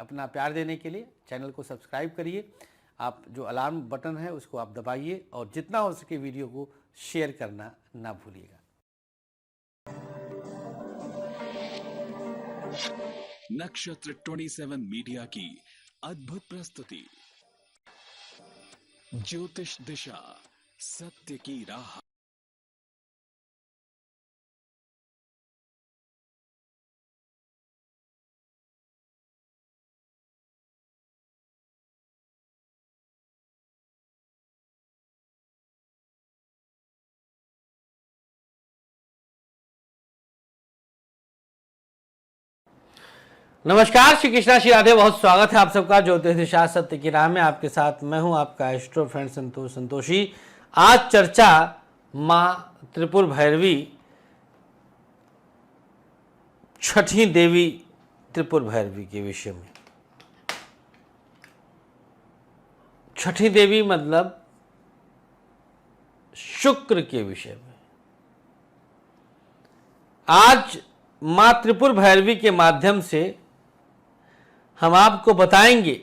अपना प्यार देने के लिए चैनल को सब्सक्राइब करिए। आप जो अलार्म बटन है उसको आप दबाइए और जितना हो सके वीडियो को शेयर करना ना भूलिएगा। नक्षत्र 27 मीडिया की अद्भुत प्रस्तुति, ज्योतिष दिशा, सत्य की राह। नमस्कार, श्री कृष्णा, श्री राधे। बहुत स्वागत है आप सबका ज्योतिष दिशा सत्य की राह में। आपके साथ मैं हूं आपका एस्ट्रो फ्रेंड संतोषी। आज चर्चा माँ त्रिपुर भैरवी, छठी देवी त्रिपुर भैरवी के विषय में। छठी देवी मतलब शुक्र के विषय में। आज माँ त्रिपुर भैरवी के माध्यम से हम आपको बताएंगे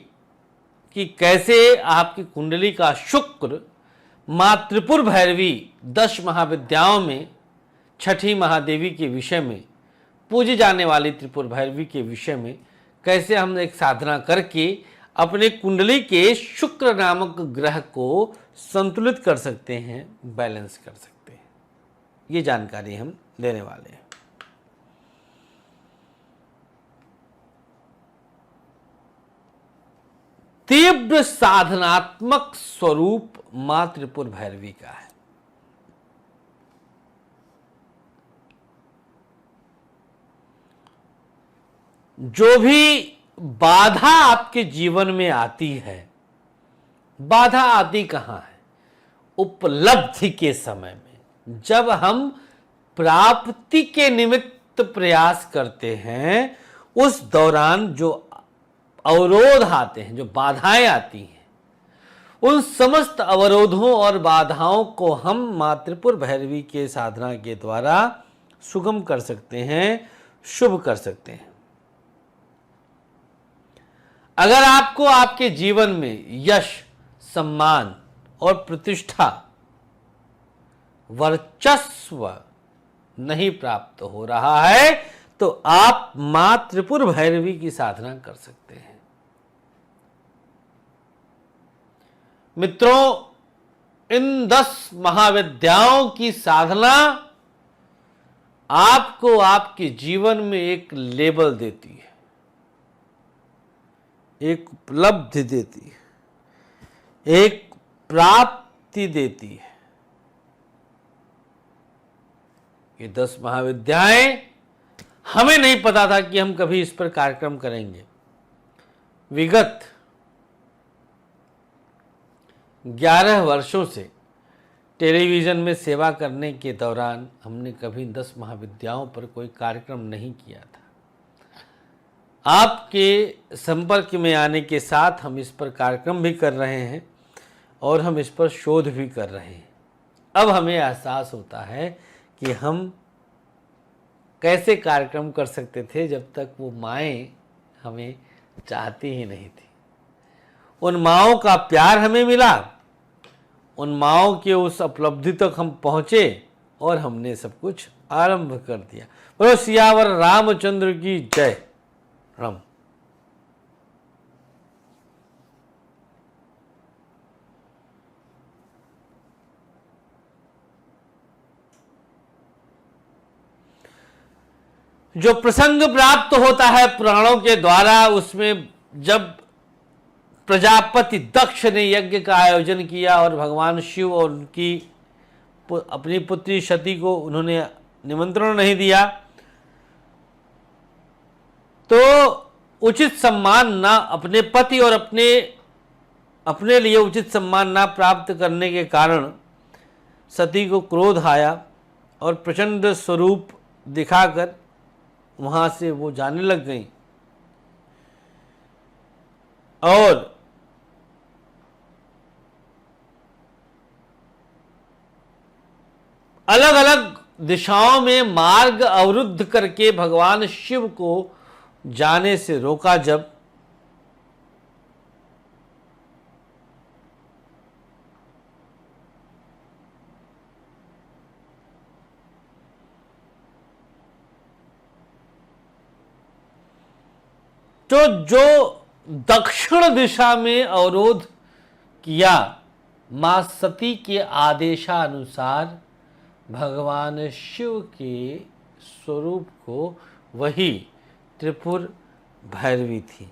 कि कैसे आपकी कुंडली का शुक्र माँ त्रिपुर भैरवी 10 महाविद्याओं में छठी महादेवी के विषय में, पूजी जाने वाली त्रिपुर भैरवी के विषय में कैसे हम एक साधना करके अपने कुंडली के शुक्र नामक ग्रह को संतुलित कर सकते हैं, बैलेंस कर सकते हैं। ये जानकारी हम देने वाले हैं। तीव्र साधनात्मक स्वरूप मां त्रिपुर भैरवी का है। जो भी बाधा आपके जीवन में आती है, बाधा आती कहां है? उपलब्धि के समय में, जब हम प्राप्ति के निमित्त प्रयास करते हैं, उस दौरान जो अवरोध आते हैं, जो बाधाएं आती हैं, उन समस्त अवरोधों और बाधाओं को हम मां त्रिपुर भैरवी के साधना के द्वारा सुगम कर सकते हैं, शुभ कर सकते हैं। अगर आपको आपके जीवन में यश, सम्मान और प्रतिष्ठा, वर्चस्व नहीं प्राप्त हो रहा है, तो आप मां त्रिपुर भैरवी की साधना कर सकते हैं। मित्रों, इन 10 महाविद्याओं की साधना आपको आपके जीवन में एक लेबल देती है, एक उपलब्धि देती है, एक प्राप्ति देती है। ये 10 महाविद्याएं, हमें नहीं पता था कि हम कभी इस पर कार्यक्रम करेंगे। विगत 11 वर्षों से टेलीविज़न में सेवा करने के दौरान हमने कभी 10 महाविद्याओं पर कोई कार्यक्रम नहीं किया था। आपके संपर्क में आने के साथ हम इस पर कार्यक्रम भी कर रहे हैं और हम इस पर शोध भी कर रहे हैं। अब हमें एहसास होता है कि हम कैसे कार्यक्रम कर सकते थे जब तक वो माएँ हमें चाहती ही नहीं थी। उन माँओं का प्यार हमें मिला, उन माँओं के उस उपलब्धि तक हम पहुँचे और हमने सब कुछ आरंभ कर दिया। बोलो सियावर रामचंद्र की जय। राम। जो प्रसंग प्राप्त होता है पुराणों के द्वारा, उसमें जब प्रजापति दक्ष ने यज्ञ का आयोजन किया और भगवान शिव और उनकी अपनी पुत्री सती को उन्होंने निमंत्रण नहीं दिया, तो उचित सम्मान ना अपने पति और अपने लिए उचित सम्मान ना प्राप्त करने के कारण सती को क्रोध आया और प्रचंड स्वरूप दिखाकर वहाँ से वो जाने लग गई और अलग अलग दिशाओं में मार्ग अवरुद्ध करके भगवान शिव को जाने से रोका। जब तो जो दक्षिण दिशा में अवरोध किया, मां सती के आदेशानुसार भगवान शिव के स्वरूप को, वही त्रिपुर भैरवी थी।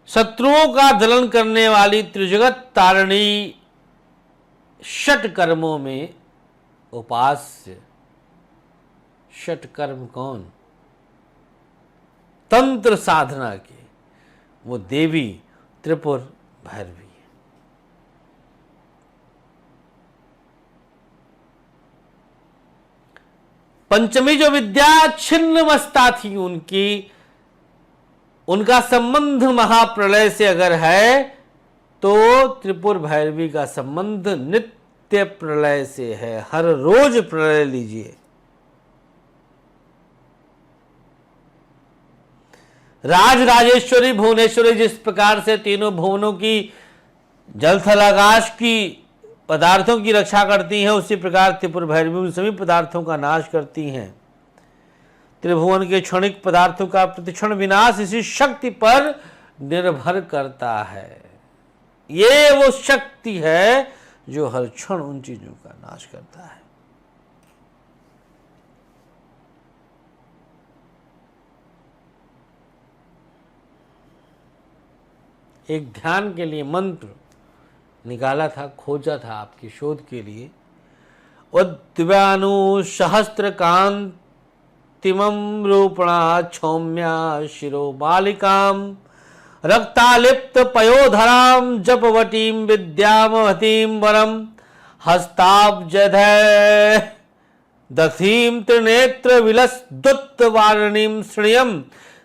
शत्रुओं का दलन करने वाली त्रिजगत तारिणी षटकर्मों में उपास्य षटकर्म कौन? तंत्र साधना के, वो देवी त्रिपुर भैरवी है। पंचमी जो विद्या छिन्नमस्ता थी उनका संबंध महाप्रलय से अगर है तो त्रिपुर भैरवी का संबंध नित्य प्रलय से है। हर रोज प्रलय लीजिए। राज राजेश्वरी भुवनेश्वरी जिस प्रकार से तीनों भुवनों की, जल थल आकाश की पदार्थों की रक्षा करती हैं, उसी प्रकार त्रिपुर भैरवी उन सभी पदार्थों का नाश करती हैं। त्रिभुवन के क्षणिक पदार्थों का प्रतिक्षण विनाश इसी शक्ति पर निर्भर करता है। ये वो शक्ति है जो हर क्षण उन चीजों का नाश करता है। एक ध्यान के लिए मंत्र निकाला था, खोजा था आपकी शोध के लिए। उद्व्यानु सहस्त्रकांत तिमं रूपणा क्षौम्या शिरो बालिकाम रक्तालिप्त पयोधराम जपवटीं विद्यामहतीं वरम हस्ताब्जधै दधीं त्रिनेत्र विलसदुत्त वारणीं श्रियं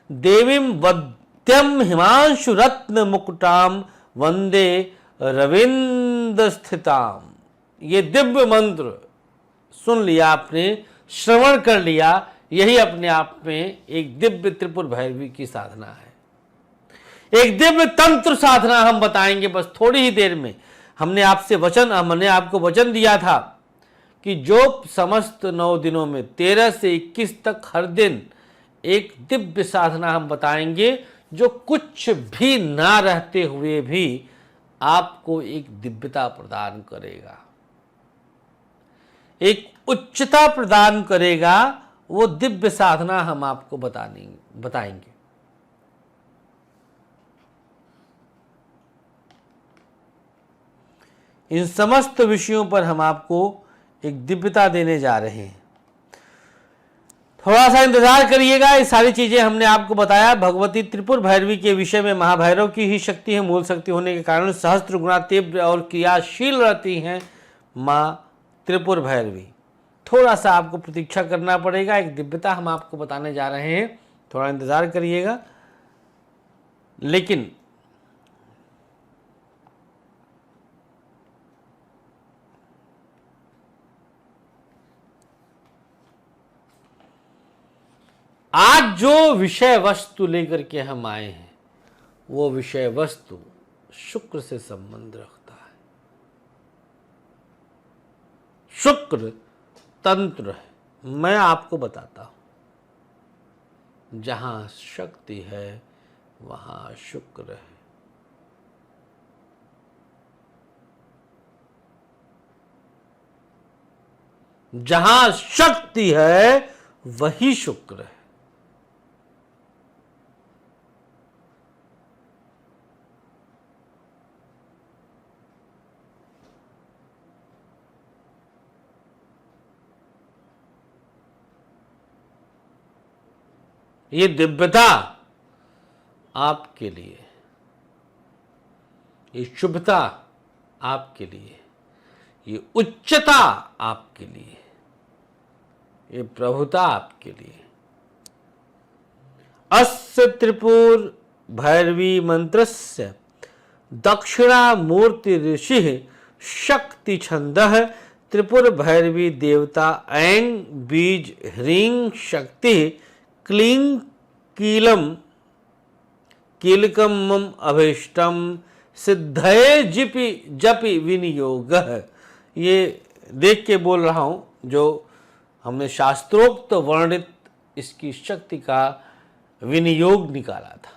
देवीं वद्यं हिमांशु रत्न मुकुटाम वंदे रविंद्र स्थिताम। ये दिव्य मंत्र सुन लिया आपने, श्रवण कर लिया, यही अपने आप में एक दिव्य त्रिपुर भैरवी की साधना है। एक दिव्य तंत्र साधना हम बताएंगे बस थोड़ी ही देर में। हमने आपको वचन दिया था कि जो समस्त 9 दिनों में 13 से 21 तक हर दिन एक दिव्य साधना हम बताएंगे, जो कुछ भी ना रहते हुए भी आपको एक दिव्यता प्रदान करेगा, एक उच्चता प्रदान करेगा। वो दिव्य साधना हम आपको बताएंगे। इन समस्त विषयों पर हम आपको एक दिव्यता देने जा रहे हैं। थोड़ा सा इंतजार करिएगा। ये सारी चीजें हमने आपको बताया। भगवती त्रिपुर भैरवी के विषय में महाभैरव की ही शक्ति है। मूल शक्ति होने के कारण सहस्त्र गुणा तीव्र और क्रियाशील रहती हैं मां त्रिपुर भैरवी। थोड़ा सा आपको प्रतीक्षा करना पड़ेगा। एक दिव्यता हम आपको बताने जा रहे हैं, थोड़ा इंतजार करिएगा। लेकिन आज जो विषय वस्तु लेकर के हम आए हैं, वो विषय वस्तु शुक्र से संबंध रखता है। शुक्र तंत्र है। मैं आपको बताता हूं, जहां शक्ति है वहां शुक्र है। जहां शक्ति है वही शुक्र है। ये दिव्यता आपके लिए, ये शुभता आपके लिए, ये उच्चता आपके लिए, ये प्रभुता आपके लिए। अस्य त्रिपुर भैरवी मंत्रस्य दक्षिणामूर्ति ऋषि शक्ति छंदः त्रिपुर भैरवी देवता ऐं बीज ह्रीं शक्ति क्लीं कीलम कीलकम मम अभीष्टम सिद्धये जपि विनियोग। ये देख के बोल रहा हूं, जो हमने शास्त्रोक्त वर्णित इसकी शक्ति का विनियोग निकाला था।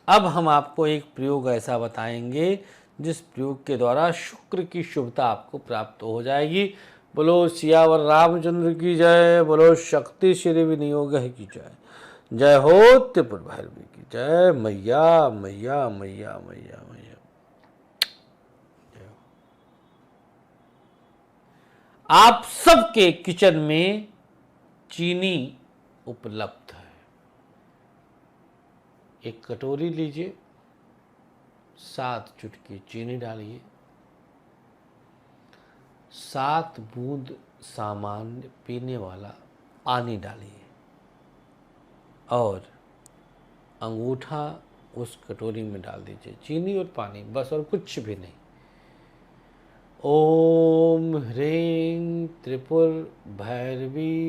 अब हम आपको एक प्रयोग ऐसा बताएंगे जिस प्रयोग के द्वारा शुक्र की शुभता आपको प्राप्त हो जाएगी। बोलो सियावर रामचंद्र की जय, बोलो शक्ति श्री विनियोग की जय, जय हो त्रिपुर भैरवी की जय, मैया मैया मैया मैया मैया। आप सबके किचन में चीनी उपलब्ध है। एक कटोरी लीजिए, 7 चुटकी चीनी डालिए, 7 बूंद सामान्य पीने वाला पानी डालिए और अंगूठा उस कटोरी में डाल दीजिए, चीनी और पानी बस, और कुछ भी नहीं। ओम ह्रीं त्रिपुर भैरवी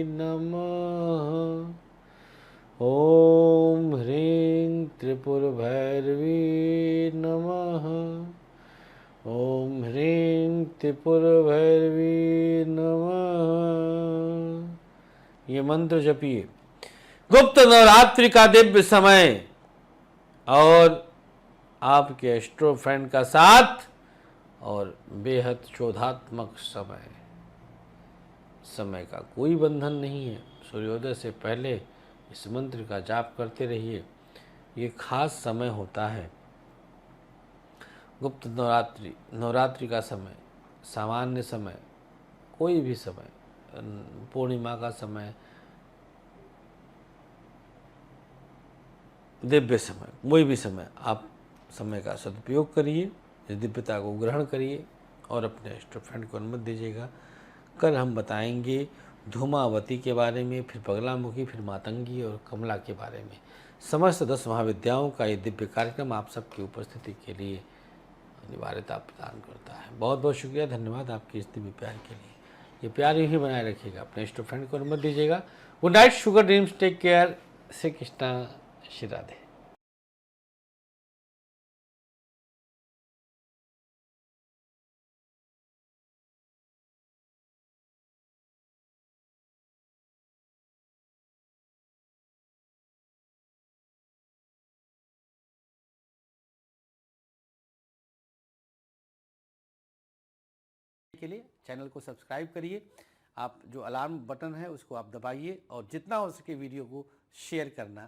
नमः, ओम ह्रीं त्रिपुर भैरवी नमः, ओम ह्रीं त्रिपुर भैरवी नमः। ये मंत्र जपिए। गुप्त नवरात्रि का दिव्य समय और आपके एस्ट्रो फ्रेंड का साथ और बेहद शोधात्मक समय का कोई बंधन नहीं है। सूर्योदय से पहले इस मंत्र का जाप करते रहिए। ये खास समय होता है गुप्त नवरात्रि का समय, सामान्य समय, कोई भी समय, पूर्णिमा का समय, दिव्य समय, कोई भी समय, आप समय का सदुपयोग करिए, इस दिव्यता को ग्रहण करिए और अपने इष्ट फ्रेंड को अनुमति दीजिएगा। कल हम बताएंगे धूमावती के बारे में, फिर बगलामुखी, फिर मातंगी और कमला के बारे में। समस्त 10 महाविद्याओं का ये दिव्य कार्यक्रम आप सबकी उपस्थिति के लिए अनिवार्यता प्रदान करता है। बहुत बहुत शुक्रिया, धन्यवाद आपकी इस दिव्य प्यार के लिए। ये प्यार यूँ ही बनाए रखिएगा, अपने इष्ट फ्रेंड को अनुमति दीजिएगा। Good night, sugar dreams, take care, Shri Krishna, Shri Radhe. के लिए चैनल को सब्सक्राइब करिए। आप जो अलार्म बटन है उसको आप दबाइए और जितना हो सके वीडियो को शेयर करना